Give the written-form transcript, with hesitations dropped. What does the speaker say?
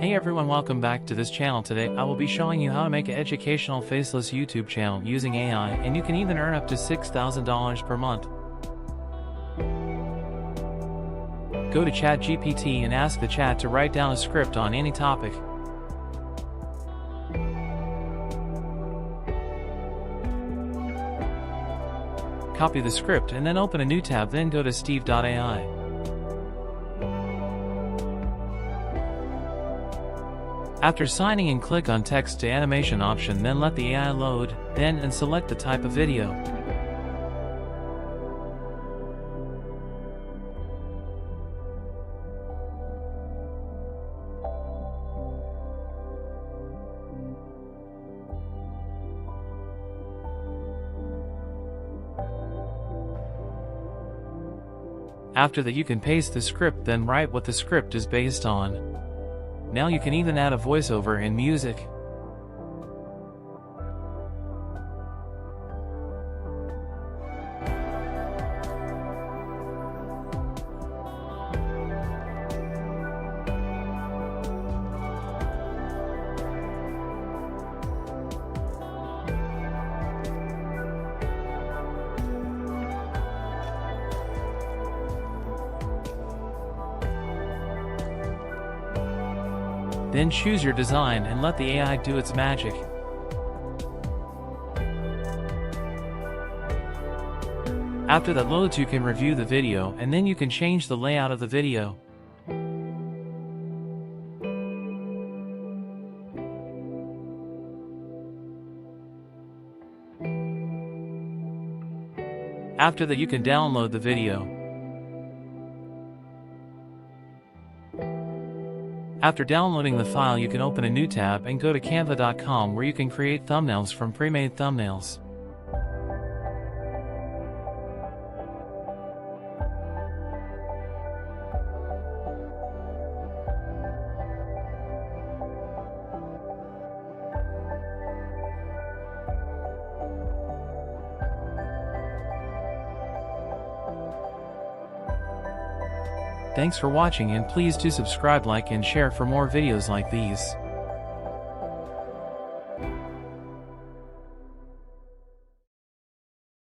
Hey everyone, welcome back to this channel. Today I will be showing you how to make an educational faceless YouTube channel using AI, and you can even earn up to $6,000 per month. Go to ChatGPT and ask the chat to write down a script on any topic. Copy the script and then open a new tab, then go to steve.ai. After signing in, click on text to animation option, then let the AI load, and select the type of video. After that, you can paste the script, then write what the script is based on. Now you can even add a voiceover and music. Then choose your design and let the AI do its magic. After that loads, you can review the video, and then you can change the layout of the video. After that, you can download the video. After downloading the file, you can open a new tab and go to canva.com, where you can create thumbnails from pre-made thumbnails. Thanks for watching, and please do subscribe, like and share for more videos like these.